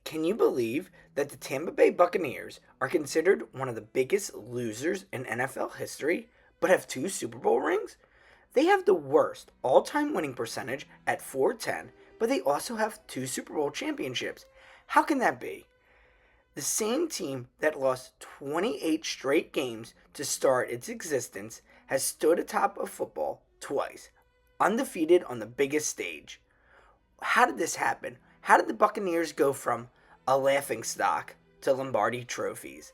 Can you believe that the Tampa Bay Buccaneers are considered one of the biggest losers in NFL history, but have two Super Bowl rings? They have the worst all time winning percentage at 410, but they also have two Super Bowl championships. How can that be? The same team that lost 28 straight games to start its existence has stood atop of football twice, undefeated on the biggest stage. How did this happen? How did the Buccaneers go from a laughingstock to Lombardi trophies?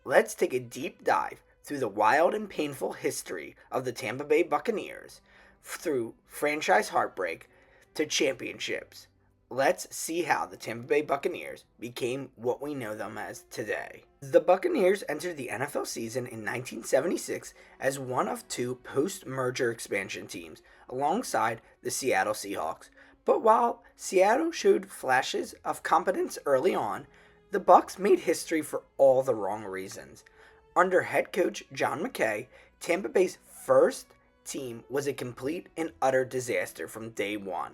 Let's take a deep dive through the wild and painful history of the Tampa Bay Buccaneers, through franchise heartbreak to championships. Let's see how the Tampa Bay Buccaneers became what we know them as today. The Buccaneers entered the NFL season in 1976 as one of two post-merger expansion teams alongside the Seattle Seahawks. But while Seattle showed flashes of competence early on, the Bucs made history for all the wrong reasons. Under head coach John McKay, Tampa Bay's first team was a complete and utter disaster from day one.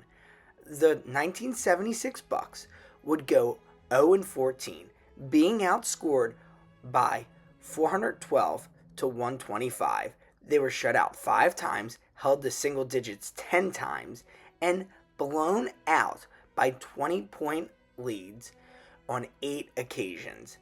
The 1976 Bucs would go 0-14, being outscored by 412 to 125. They were shut out 5 times, held to single digits 10 times, and blown out by 20-point leads on 8 occasions.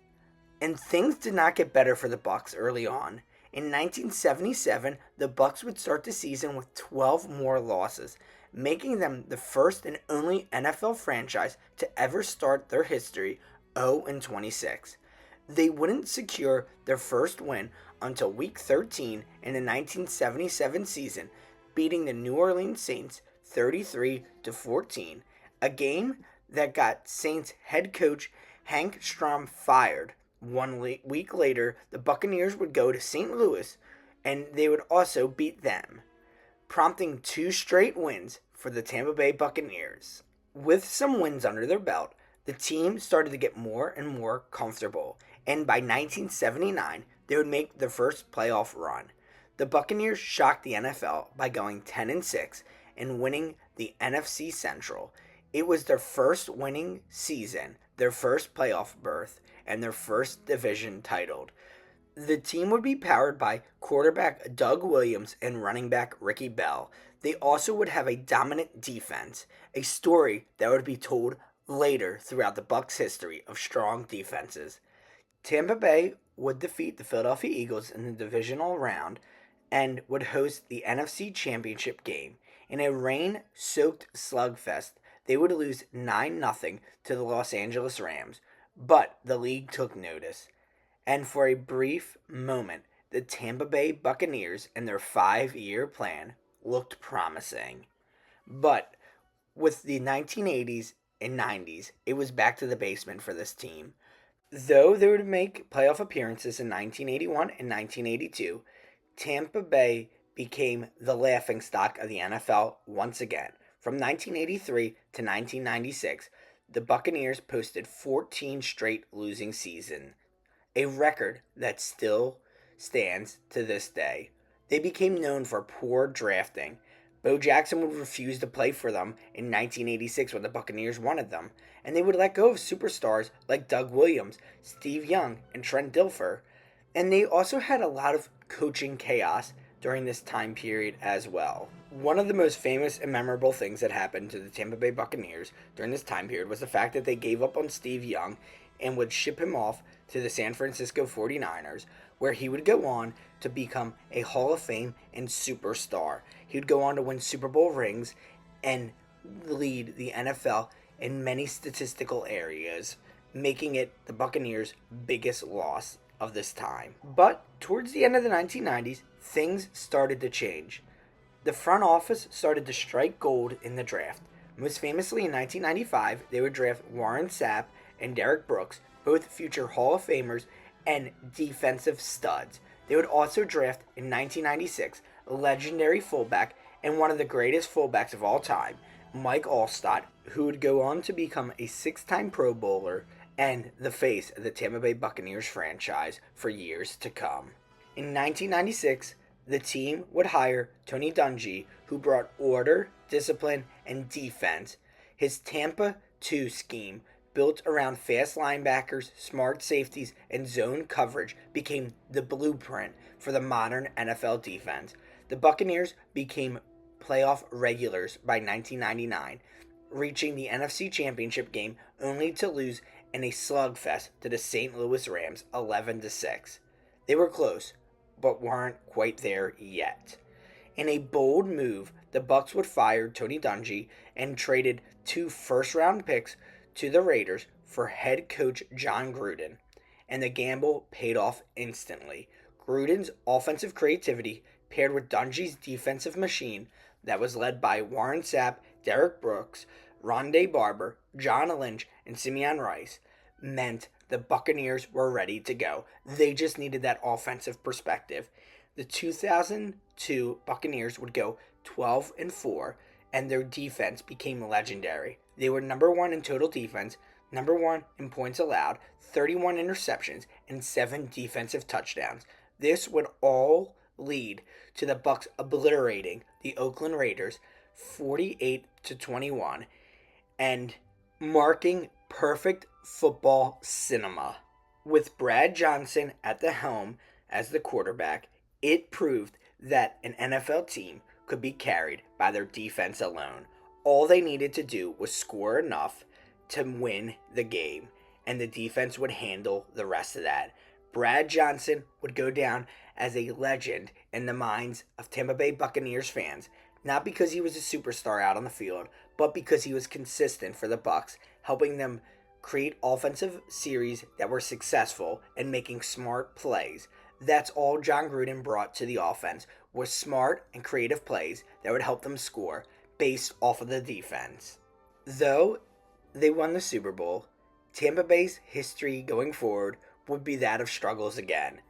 And things did not get better for the Bucs early on. In 1977, the Bucs would start the season with 12 more losses, making them the first and only NFL franchise to ever start their history 0-26. They wouldn't secure their first win until Week 13 in the 1977 season, beating the New Orleans Saints 33-14, a game that got Saints head coach Hank Strom fired. One week later, the Buccaneers would go to St. Louis, and they would also beat them, prompting 2 straight wins for the Tampa Bay Buccaneers. With some wins under their belt, the team started to get more and more comfortable, and by 1979, they would make their first playoff run. The Buccaneers shocked the NFL by going 10-6 and winning the NFC Central. It was their first winning season, their first playoff berth, and their first division title. The team would be powered by quarterback Doug Williams and running back Ricky Bell. They also would have a dominant defense, a story that would be told later throughout the Bucs' history of strong defenses. Tampa Bay would defeat the Philadelphia Eagles in the divisional round and would host the NFC Championship game. In a rain-soaked slugfest, they would lose 9-0 to the Los Angeles Rams, but the league took notice. And for a brief moment, the Tampa Bay Buccaneers and their 5-year plan looked promising. But with the 1980s and 90s, it was back to the basement for this team. Though they would make playoff appearances in 1981 and 1982, Tampa Bay became the laughingstock of the NFL once again. From 1983 to 1996, the Buccaneers posted 14 straight losing seasons, a record that still stands to this day. They became known for poor drafting. Bo Jackson would refuse to play for them in 1986 when the Buccaneers wanted them, and they would let go of superstars like Doug Williams, Steve Young, and Trent Dilfer. And they also had a lot of coaching chaos during this time period as well. One of the most famous and memorable things that happened to the Tampa Bay Buccaneers during this time period was the fact that they gave up on Steve Young and would ship him off to the San Francisco 49ers, where he would go on to become a Hall of Fame and superstar. He would go on to win Super Bowl rings and lead the NFL in many statistical areas, making it the Buccaneers' biggest loss of this time. But towards the end of the 1990s, things started to change. The front office started to strike gold in the draft. Most famously in 1995, they would draft Warren Sapp and Derek Brooks, both future Hall of Famers and defensive studs. They would also draft in 1996 a legendary fullback and one of the greatest fullbacks of all time, Mike Alstott, who would go on to become a 6-time Pro Bowler and the face of the Tampa Bay Buccaneers franchise for years to come. In 1996, the team would hire Tony Dungy, who brought order, discipline, and defense. His Tampa 2 scheme built around fast linebackers, smart safeties, and zone coverage, became the blueprint for the modern NFL defense. The Buccaneers became playoff regulars by 1999, reaching the NFC Championship game only to lose in a slugfest to the St. Louis Rams 11-6. They were close, but weren't quite there yet. In a bold move, the Bucs would fire Tony Dungy and traded 2 first-round picks to the Raiders for head coach John Gruden, and the gamble paid off instantly. Gruden's offensive creativity paired with Dungy's defensive machine that was led by Warren Sapp, Derek Brooks, Rondé Barber, John Lynch, and Simeon Rice meant the Buccaneers were ready to go. They just needed that offensive perspective. The 2002 Buccaneers would go 12-4, and their defense became legendary. They were number 1 in total defense, number 1 in points allowed, 31 interceptions, and 7 defensive touchdowns. This would all lead to the Bucs obliterating the Oakland Raiders 48-21 and marking perfect football cinema. With Brad Johnson at the helm as the quarterback, it proved that an NFL team could be carried by their defense alone. All they needed to do was score enough to win the game, and the defense would handle the rest of that. Brad Johnson would go down as a legend in the minds of Tampa Bay Buccaneers fans, not because he was a superstar out on the field, but because he was consistent for the Bucs, helping them create offensive series that were successful and making smart plays. That's all John Gruden brought to the offense, was smart and creative plays that would help them score based off of the defense. Though they won the Super Bowl, Tampa Bay's history going forward would be that of struggles again.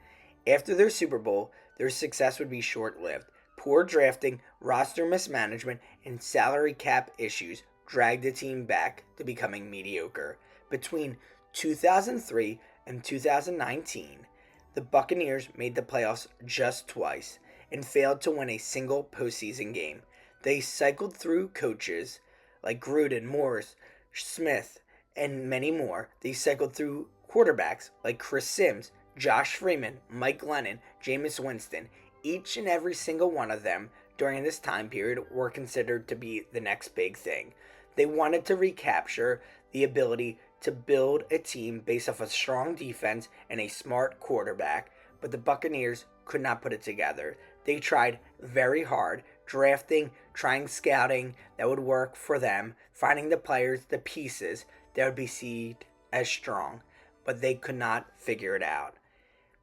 After their Super Bowl, their success would be short-lived. Poor drafting, roster mismanagement, and salary cap issues dragged the team back to becoming mediocre. Between 2003 and 2019, the Buccaneers made the playoffs just twice and failed to win a single postseason game. They cycled through coaches like Gruden, Morris, Smith, and many more. They cycled through quarterbacks like Chris Sims, Josh Freeman, Mike Lennon, Jameis Winston. Each and every single one of them during this time period were considered to be the next big thing. They wanted to recapture the ability to build a team based off a strong defense and a smart quarterback, but the Buccaneers could not put it together. They tried very hard, drafting, trying scouting that would work for them, finding the players, the pieces that would be seen as strong, but they could not figure it out.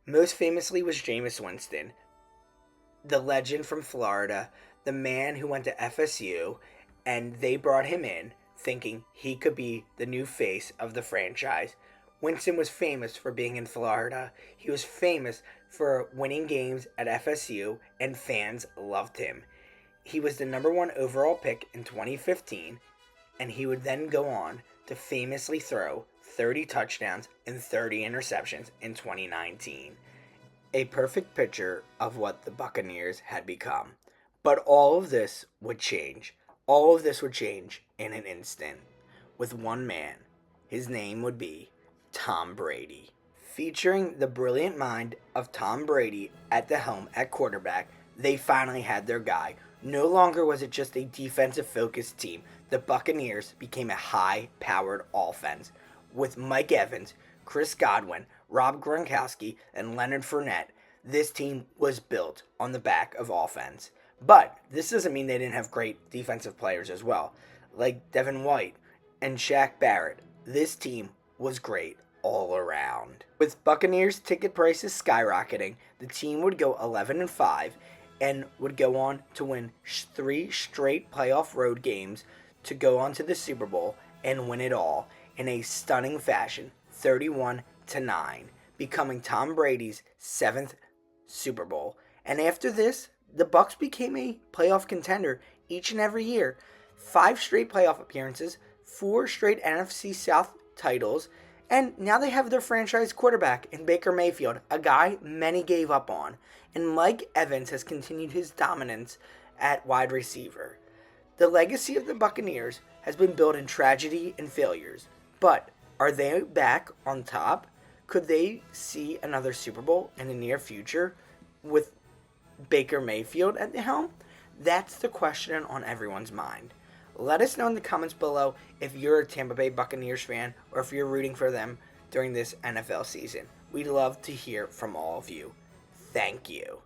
Most famously was Jameis Winston, the legend from Florida, the man who went to FSU, and they brought him in thinking he could be the new face of the franchise. Winston was famous for being in Florida. He was famous for winning games at FSU, and fans loved him. He was the number 1 overall pick in 2015, and he would then go on to famously throw 30 touchdowns and 30 interceptions in 2019. A perfect picture of what the Buccaneers had become. But all of this would change. All of this would change in an instant with one man. His name would be Tom Brady. Featuring the brilliant mind of Tom Brady at the helm at quarterback, they finally had their guy. No longer was it just a defensive-focused team. The Buccaneers became a high-powered offense with Mike Evans, Chris Godwin, Rob Gronkowski, and Leonard Fournette. This team was built on the back of offense. But this doesn't mean they didn't have great defensive players as well, like Devin White and Shaq Barrett. This team was great all around. With Buccaneers ticket prices skyrocketing, the team would go 11-5 and would go on to win 3 straight playoff road games to go on to the Super Bowl and win it all in a stunning fashion, 31-9, becoming Tom Brady's 7th Super Bowl. And after this, the Bucs became a playoff contender each and every year. 5 straight playoff appearances, 4 straight NFC South titles, and now they have their franchise quarterback in Baker Mayfield, a guy many gave up on. And Mike Evans has continued his dominance at wide receiver. The legacy of the Buccaneers has been built in tragedy and failures, but Are they back on top? Could they see another Super Bowl in the near future with Baker Mayfield at the helm? That's the question on everyone's mind. Let us know in the comments below if you're a Tampa Bay Buccaneers fan or if you're rooting for them during this NFL season. We'd love to hear from all of you. Thank you.